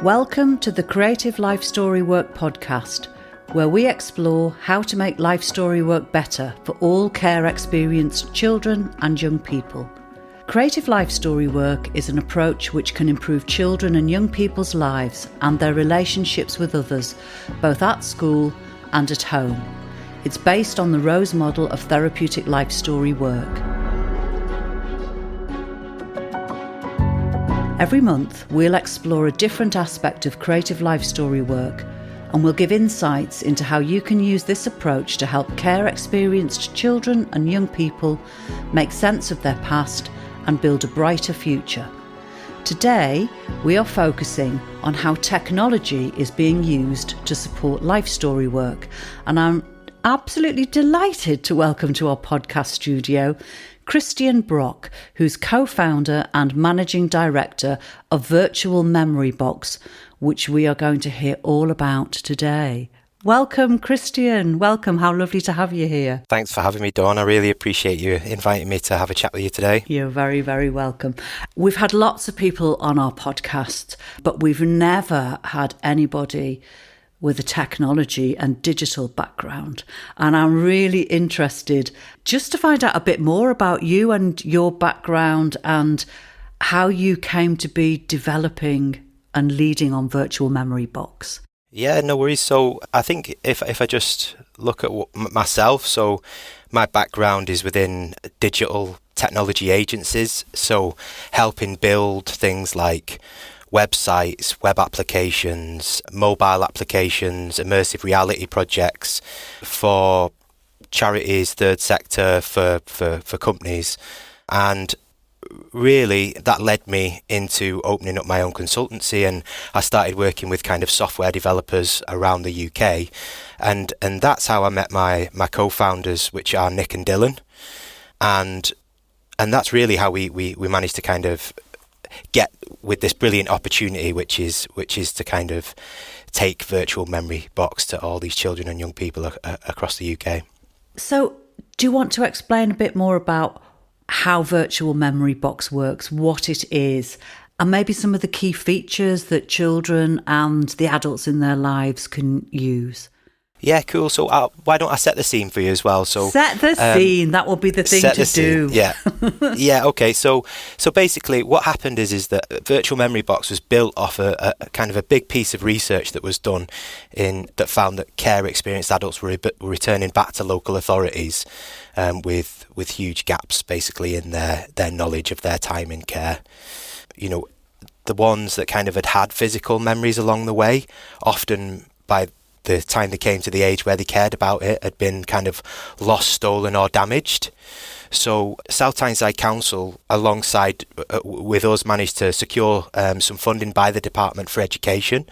Welcome to the Creative Life Storywork podcast, where we explore how to make life story work better for all care experienced children and young people. Creative Life Storywork is an approach which can improve children and young people's lives and their relationships with others, both at school and at home. It's based on the Rose model of therapeutic life story work. Every month, we'll explore a different aspect of creative life story work, and we'll give insights into how you can use this approach to help care-experienced children and young people make sense of their past and build a brighter future. Today, we are focusing on how technology is being used to support life story work, and I'm absolutely delighted to welcome to our podcast studio Christian Brock, who's co-founder and managing director of Virtual Memory Box, which we are going to hear all about today. Welcome, Christian. Welcome. How lovely to have you here. Thanks for having me, Dawn. I really appreciate you inviting me to have a chat with you today. You're very, very welcome. We've had lots of people on our podcast, but we've never had anybody with a technology and digital background. And I'm really interested just to find out a bit more about you and your background and how you came to be developing and leading on Virtual Memory Box. Yeah, no worries. So I think if I just look at myself, so my background is within digital technology agencies, so helping build things like websites, web applications, mobile applications, immersive reality projects for charities, third sector, for companies. And really that led me into opening up my own consultancy, and I started working with kind of software developers around the UK. And that's how I met my co-founders, which are Nick and Dylan. And that's really how we managed to kind of get with this brilliant opportunity, which is to kind of take Virtual Memory Box to all these children and young people across the UK. So do you want to explain a bit more about how Virtual Memory Box works, what it is, and maybe some of the key features that children and the adults in their lives can use? Yeah, cool. So why don't I set the scene for you as well? So set the scene. That will be the thing to do. Yeah, yeah. Okay. So basically, what happened is that Virtual Memory Box was built off a kind of a big piece of research that was done that found that care experienced adults were returning back to local authorities with huge gaps, basically in their knowledge of their time in care. You know, the ones that kind of had physical memories along the way, often by the time they came to the age where they cared about it, had been kind of lost, stolen or damaged. So South Tyneside Council, alongside with us, managed to secure some funding by the Department for Education,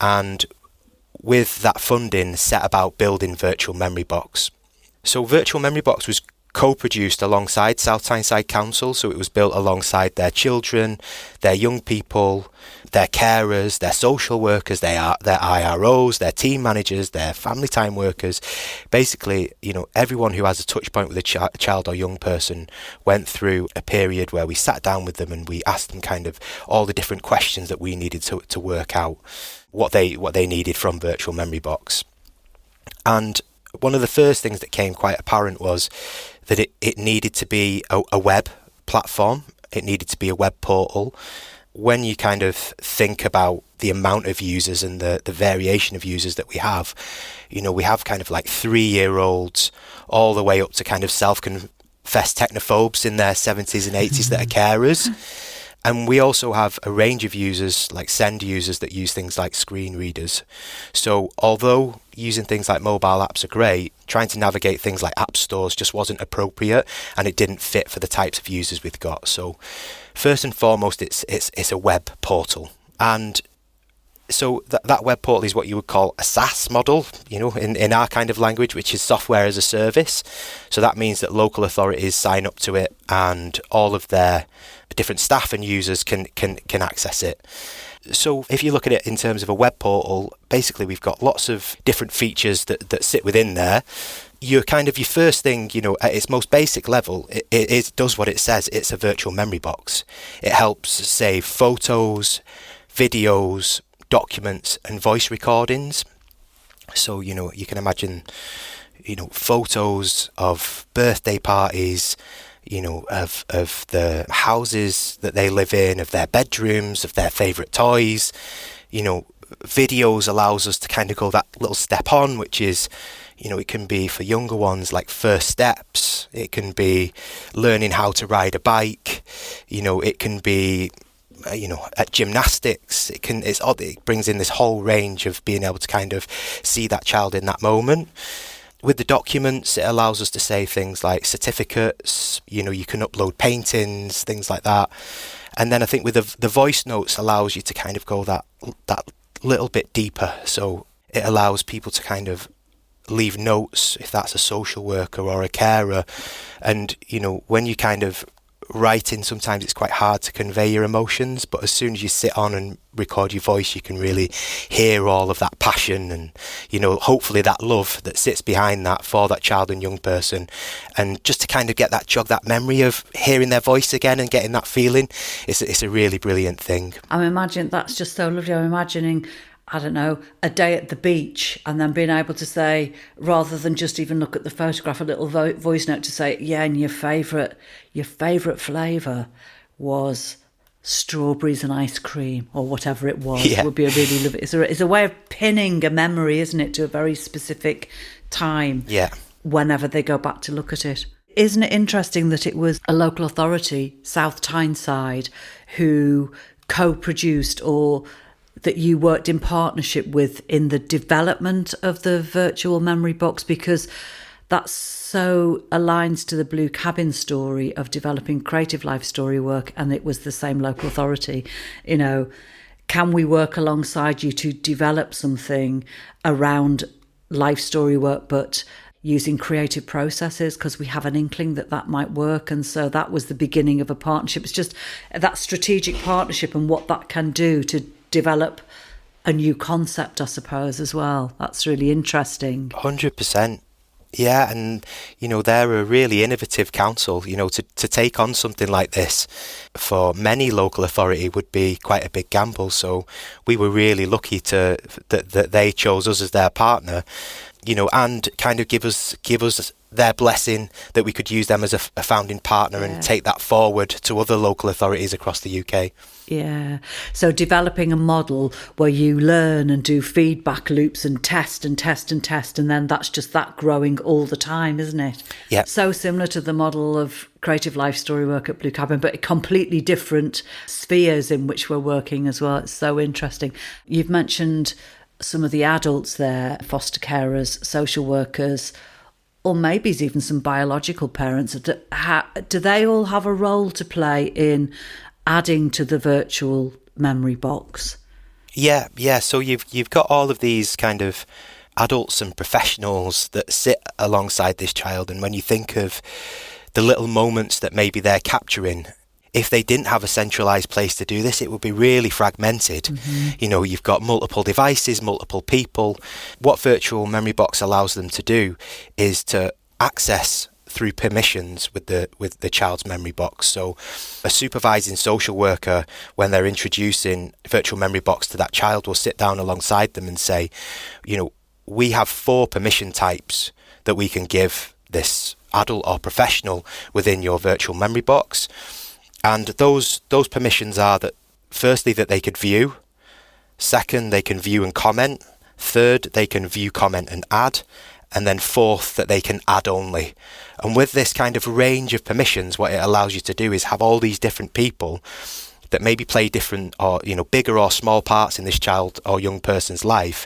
and with that funding set about building Virtual Memory Box. So Virtual Memory Box was co-produced alongside South Tyneside Council, so it was built alongside their children, their young people, their carers, their social workers, their IROs, their team managers, their family time workers. Basically, you know, everyone who has a touch point with a child or young person went through a period where we sat down with them and we asked them kind of all the different questions that we needed to work out what they needed from Virtual Memory Box. And one of the first things that came quite apparent was that it needed to be a web platform. It needed to be a web portal. When you kind of think about the amount of users and the variation of users that we have, you know, we have kind of like 3-year-olds all the way up to kind of self-confessed technophobes in their 70s and 80s that are carers. And we also have a range of users, like send users, that use things like screen readers. So although using things like mobile apps are great, trying to navigate things like app stores just wasn't appropriate, and it didn't fit for the types of users we've got. So first and foremost, it's a web portal. And so that web portal is what you would call a SaaS model, you know, in our kind of language, which is software as a service. So that means that local authorities sign up to it, and all of their different staff and users can access it. So if you look at it in terms of a web portal, basically we've got lots of different features that sit within there. Your first thing, you know, at its most basic level, it does what it says. It's a virtual memory box. It helps save photos, videos, documents and voice recordings. So, you can imagine, photos of birthday parties, of the houses that they live in, of their bedrooms, of their favourite toys. Videos allows us to kind of go that little step on, which is, it can be for younger ones like first steps. It can be learning how to ride a bike. It can be, at gymnastics. It brings in this whole range of being able to kind of see that child in that moment. With the documents, it allows us to say things like certificates. You can upload paintings, things like that. And then I think with the voice notes allows you to kind of go that little bit deeper. So it allows people to kind of leave notes if that's a social worker or a carer. And, when you kind of writing, sometimes it's quite hard to convey your emotions, but as soon as you sit on and record your voice, you can really hear all of that passion and, hopefully that love that sits behind that for that child and young person. And just to kind of jog that memory of hearing their voice again and getting that feeling, it's a really brilliant thing. I'm imagining that's just so lovely. I'm imagining, I don't know, a day at the beach and then being able to say, rather than just even look at the photograph, a little voice note to say, yeah, and your favourite flavour was strawberries and ice cream or whatever it was. Yeah. Would be a really lovely. It's a way of pinning a memory, isn't it, to a very specific time. Yeah. Whenever they go back to look at it. Isn't it interesting that it was a local authority, South Tyneside, who co-produced or that you worked in partnership with in the development of the virtual memory box, because that so aligns to the Blue Cabin story of developing creative life story work, and it was the same local authority. Can we work alongside you to develop something around life story work, but using creative processes, because we have an inkling that might work. And so that was the beginning of a partnership. It's just that strategic partnership and what that can do to develop a new concept, I suppose, as well. That's really interesting. 100%. Yeah, and they're a really innovative council. To take on something like this for many local authority would be quite a big gamble. So we were really lucky that they chose us as their partner, and kind of give us their blessing that we could use them as a founding partner and take that forward to other local authorities across the UK. Yeah. So developing a model where you learn and do feedback loops and test and test and test, and then that's just that growing all the time, isn't it? Yeah. So similar to the model of creative life story work at Blue Cabin, but completely different spheres in which we're working as well. It's so interesting. You've mentioned some of the adults there, foster carers, social workers, or maybe even some biological parents. Do they all have a role to play in adding to the virtual memory box? Yeah. So you've got all of these kind of adults and professionals that sit alongside this child, and when you think of the little moments that maybe they're capturing, if they didn't have a centralised place to do this, it would be really fragmented. Mm-hmm. You've got multiple devices, multiple people. What Virtual Memory Box allows them to do is to access through permissions with the child's memory box. So a supervising social worker, when they're introducing Virtual Memory Box to that child, will sit down alongside them and say, we have 4 permission types that we can give this adult or professional within your Virtual Memory Box. And those permissions are that, firstly, that they could view. Second, they can view and comment. Third, they can view, comment and add. And then fourth, that they can add only. And with this kind of range of permissions, what it allows you to do is have all these different people that maybe play different or, bigger or small parts in this child or young person's life,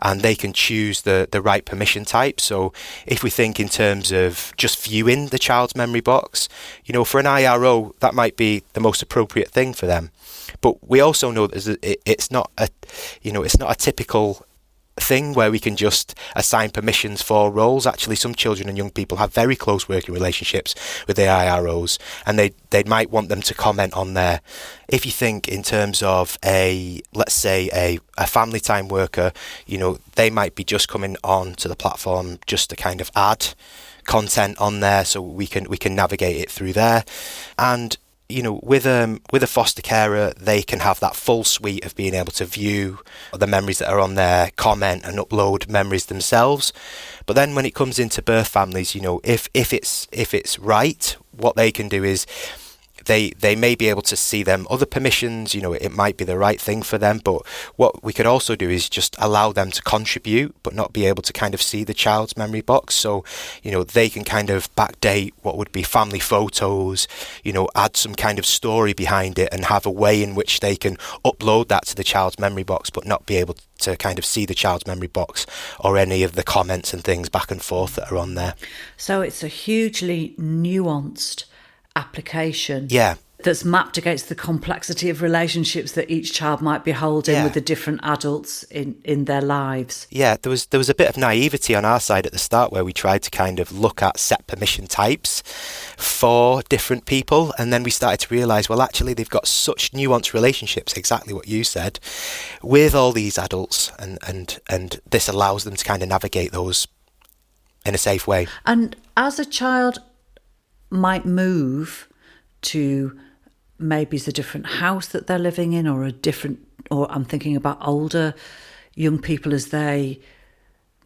and they can choose the right permission type. So if we think in terms of just viewing the child's memory box, for an IRO, that might be the most appropriate thing for them. But we also know that it's not a typical thing where we can just assign permissions for roles. Actually, some children and young people have very close working relationships with their IROs, and they might want them to comment on there. If you think in terms of let's say a family time worker, they might be just coming on to the platform just to kind of add content on there, so we can navigate it through there. And with a foster carer, they can have that full suite of being able to view the memories that are on there, comment and upload memories themselves. But then when it comes into birth families, if it's right, what they can do is they may be able to see them other permissions, it might be the right thing for them. But what we could also do is just allow them to contribute, but not be able to kind of see the child's memory box. So, they can kind of backdate what would be family photos, add some kind of story behind it and have a way in which they can upload that to the child's memory box, but not be able to kind of see the child's memory box or any of the comments and things back and forth that are on there. So it's a hugely nuanced application that's mapped against the complexity of relationships that each child might be holding with the different adults in their lives. Yeah, there was a bit of naivety on our side at the start where we tried to kind of look at set permission types for different people, and then we started to realise, well, actually they've got such nuanced relationships, exactly what you said, with all these adults, and this allows them to kind of navigate those in a safe way. And as a child might move to maybe it's a different house that they're living in, or I'm thinking about older young people as they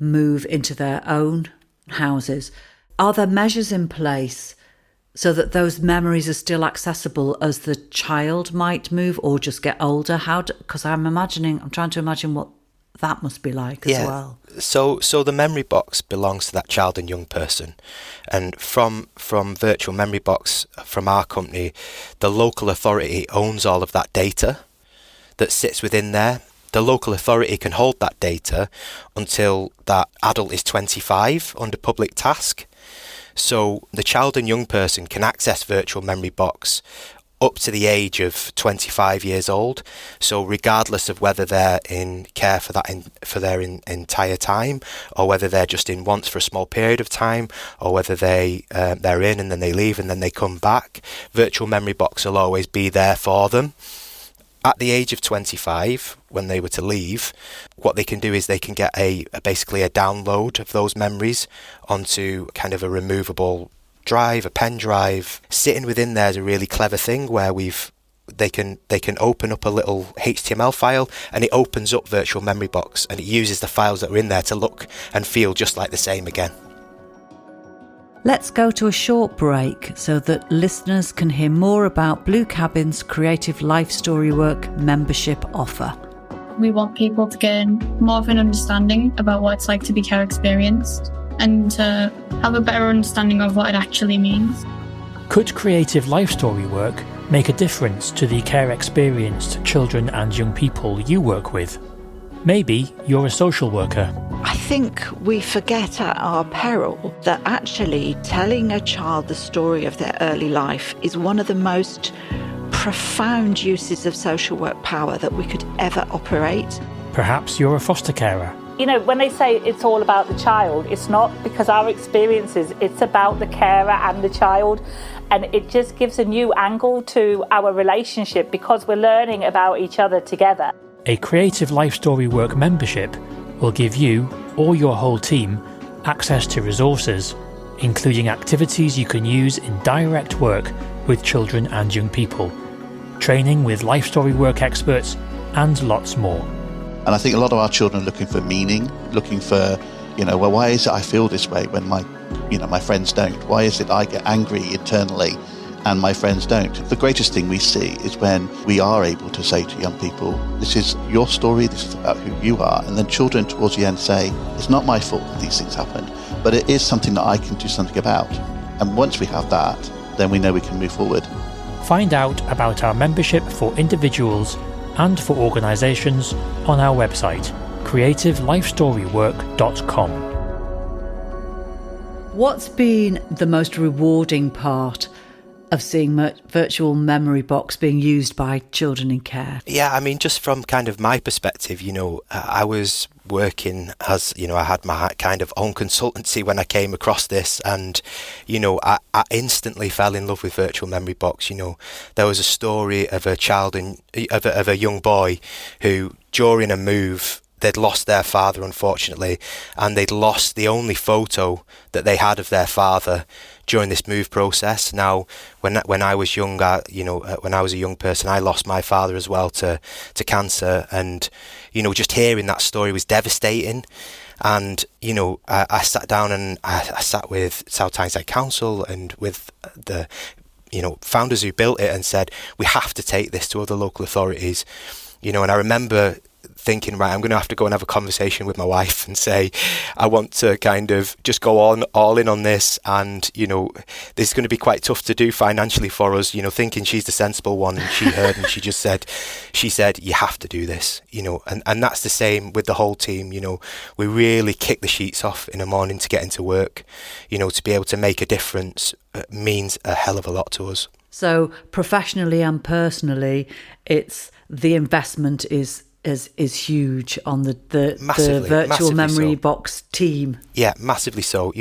move into their own houses. Are there measures in place so that those memories are still accessible as the child might move or just get older? Because I'm trying to imagine what that must be like as well. So the memory box belongs to that child and young person, and from Virtual Memory Box, from our company, the local authority owns all of that data that sits within there. The local authority can hold that data until that adult is 25 under public task. So the child and young person can access Virtual Memory Box up to the age of 25 years old. So regardless of whether they're in care for their entire time, or whether they're just in once for a small period of time, or whether they're in and then they leave and then they come back, Virtual Memory Box will always be there for them. At the age of 25, when they were to leave, what they can do is they can get basically a download of those memories onto kind of a removable drive, a pen drive. Sitting within there is a really clever thing where they can open up a little HTML file, and it opens up Virtual Memory Box, and it uses the files that are in there to look and feel just like the same again. Let's go to a short break so that listeners can hear more about Blue Cabin's Creative Life Storywork membership offer. We want people to gain more of an understanding about what it's like to be care experienced, and to have a better understanding of what it actually means. Could Creative Life Storywork make a difference to the care experienced children and young people you work with? Maybe you're a social worker. I think we forget at our peril that actually telling a child the story of their early life is one of the most profound uses of social work power that we could ever operate. Perhaps you're a foster carer. When they say it's all about the child, it's not, because our experiences, it's about the carer and the child. And it just gives a new angle to our relationship because we're learning about each other together. A Creative Life Storywork membership will give you or your whole team access to resources, including activities you can use in direct work with children and young people, training with life story work experts, and lots more. And I think a lot of our children are looking for meaning, looking for, well, why is it I feel this way when my friends don't? Why is it I get angry internally and my friends don't? The greatest thing we see is when we are able to say to young people, this is your story, this is about who you are. And then children towards the end say, it's not my fault that these things happened, but it is something that I can do something about. And once we have that, then we know we can move forward. Find out about our membership for individuals and for organisations on our website, creativelifestorywork.com. What's been the most rewarding part of seeing Virtual Memory Box being used by children in care? Yeah, just from kind of my perspective, I was working as, I had my kind of own consultancy when I came across this, and, I instantly fell in love with Virtual Memory Box. There was a story of a child of a young boy who, during a move, they'd lost their father, unfortunately, and they'd lost the only photo that they had of their father during this move process. Now, when I was young, when I was a young person, I lost my father as well to cancer, and just hearing that story was devastating. And I sat down and I sat with South Tyneside Council and with the founders who built it and said, we have to take this to other local authorities. And I remember thinking, right, I'm going to have to go and have a conversation with my wife and say, I want to kind of just go all in on this, and this is going to be quite tough to do financially for us, thinking she's the sensible one, and she heard and she said you have to do this, and that's the same with the whole team. We really kick the sheets off in the morning to get into work. To be able to make a difference means a hell of a lot to us. So professionally and personally, it's the investment is huge on the virtual memory box team. Yeah, massively so,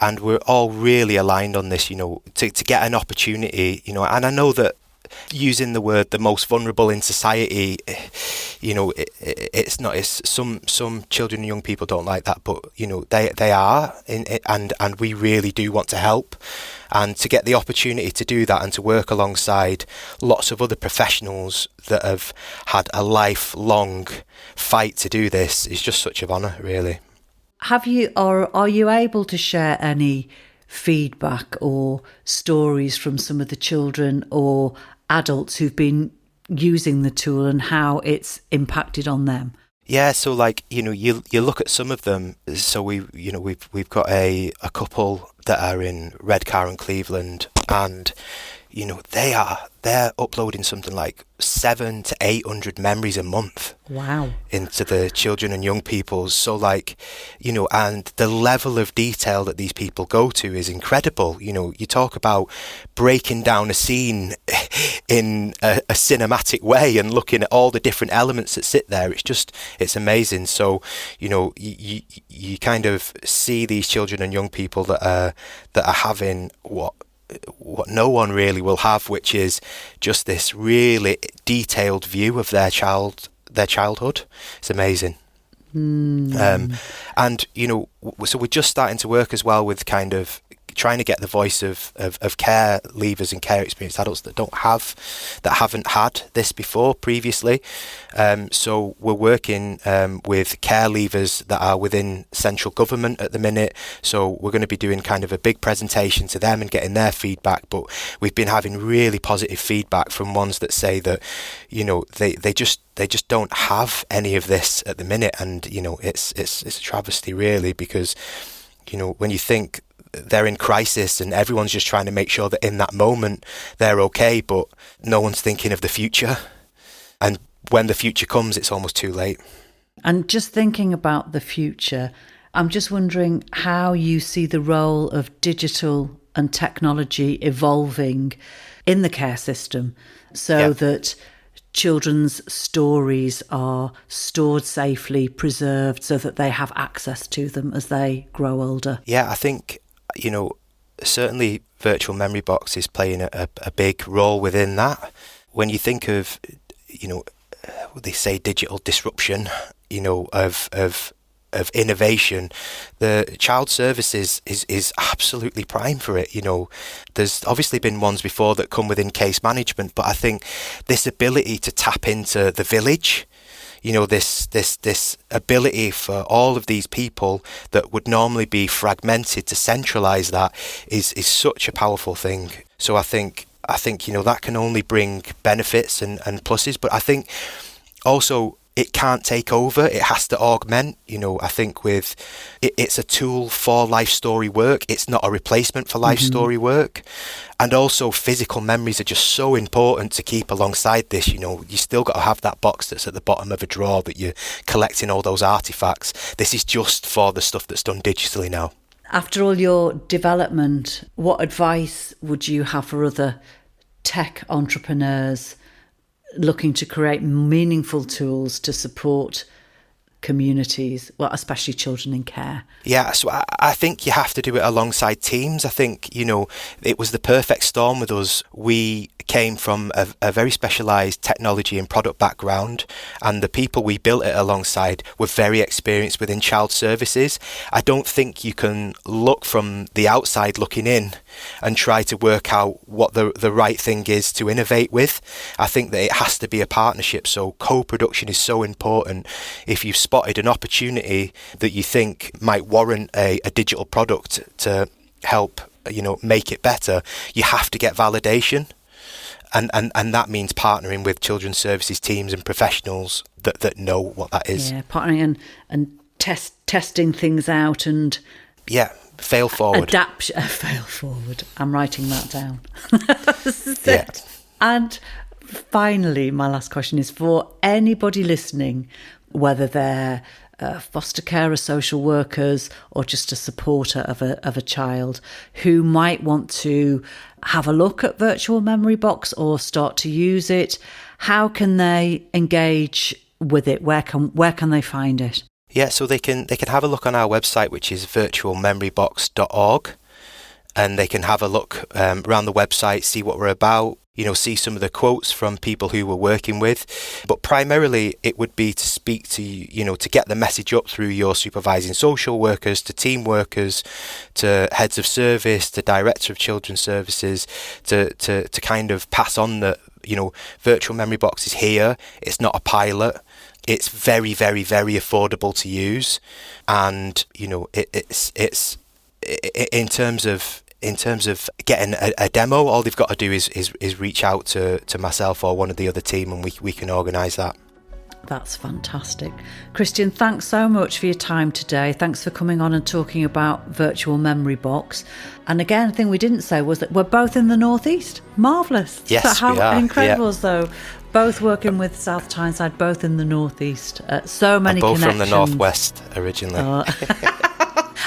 and we're all really aligned on this, to get an opportunity, and I know that using the word the most vulnerable in society, it's not, it's some children and young people don't like that, but they are in it, and we really do want to help. And to get the opportunity to do that and to work alongside lots of other professionals that have had a lifelong fight to do this is just such an honour, really. Have you, or are you able to share any feedback or stories from some of the children or adults who've been using the tool and how it's impacted on them? Yeah, so you look at some of them. So we've got a couple that are in Redcar and Cleveland, and they're uploading something like 700 to 800 memories a month. Wow. Into the children and young people's. So and the level of detail that these people go to is incredible. You talk about breaking down a scene in a cinematic way and looking at all the different elements that sit there. It's amazing. So, you kind of see these children and young people that are having what no one really will have, which is just this really detailed view of their childhood. It's amazing. And so we're just starting to work as well with kind of trying to get the voice of care leavers and care experienced adults that haven't had this previously. So we're working with care leavers that are within central government at the minute. So we're going to be doing kind of a big presentation to them and getting their feedback. But we've been having really positive feedback from ones that say that, they just don't have any of this at the minute. And, it's a travesty really, because, when you think they're in crisis and everyone's just trying to make sure that in that moment they're okay, but no one's thinking of the future. And when the future comes, it's almost too late. And just thinking about the future, I'm just wondering how you see the role of digital and technology evolving in the care system so that children's stories are stored safely, preserved, so that they have access to them as they grow older. Yeah, I think, certainly virtual memory box is playing a big role within that. When you think of, they say digital disruption, of innovation, the child services is absolutely prime for it. There's obviously been ones before that come within case management, but I think this ability to tap into the village, this ability for all of these people that would normally be fragmented to centralise that is such a powerful thing. So I think that can only bring benefits and pluses, but I think also it can't take over, it has to augment. I think it's a tool for life story work, it's not a replacement for life story work. And also physical memories are just so important to keep alongside this. You still got to have that box that's at the bottom of a drawer that you're collecting all those artifacts. This is just for the stuff that's done digitally now. After all your development, what advice would you have for other tech entrepreneurs looking to create meaningful tools to support communities, well, especially children in care? Yeah, so I think you have to do it alongside teams. I think, it was the perfect storm with us. We came from a very specialised technology and product background, and the people we built it alongside were very experienced within child services. I don't think you can look from the outside looking in and try to work out what the right thing is to innovate with. I think that it has to be a partnership, so co-production is so important. If you've spotted an opportunity that you think might warrant a digital product to help make it better, you have to get validation. And that means partnering with children's services teams and professionals that know what that is. Yeah, partnering and testing things out and... Yeah, fail forward. Fail forward. I'm writing that down. Yeah. And finally, my last question is for anybody listening, whether they're foster carers, social workers, or just a supporter of a child who might want to have a look at Virtual Memory Box or start to use it. How can they engage with it? Where can they find it? Yeah, so they can have a look on our website, which is virtualmemorybox.org, and they can have a look around the website, see what we're about, see some of the quotes from people who we're working with. But primarily it would be to speak to, to get the message up through your supervising social workers, to team workers, to heads of service, to director of children's services, to kind of pass on that, Virtual Memory Box is here. It's not a pilot. It's very, very, very affordable to use. And, it's in terms of getting a demo, all they've got to do is reach out to myself or one of the other team, and we can organise that. That's fantastic. Christian, thanks so much for your time today. Thanks for coming on and talking about Virtual Memory Box. And again, the thing we didn't say was that we're both in the Northeast. Marvellous. Yes, how we are. Incredible, yeah. So both working with South Tyneside, both in the Northeast. So many both connections. From the Northwest originally.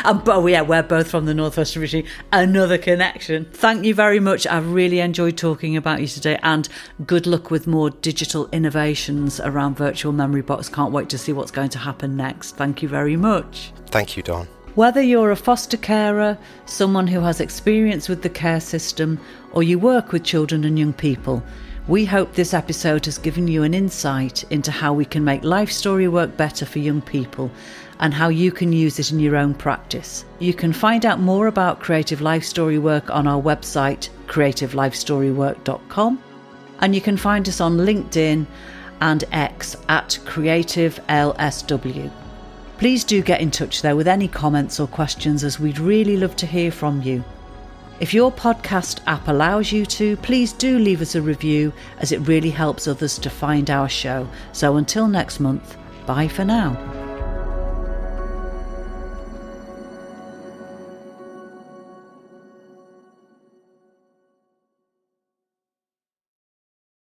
We're both from the Northwest originally. Another connection. Thank you very much. I've really enjoyed talking about you today, and good luck with more digital innovations around Virtual Memory Box. Can't wait to see what's going to happen next. Thank you very much. Thank you, Dawn. Whether you're a foster carer, someone who has experience with the care system, or you work with children and young people, we hope this episode has given you an insight into how we can make life story work better for young people and how you can use it in your own practice. You can find out more about Creative Life Story Work on our website, creativelifestorywork.com, and you can find us on LinkedIn and X at CreativeLSW. Please do get in touch there with any comments or questions, as we'd really love to hear from you. If your podcast app allows you to, please do leave us a review, as it really helps others to find our show. So until next month, bye for now.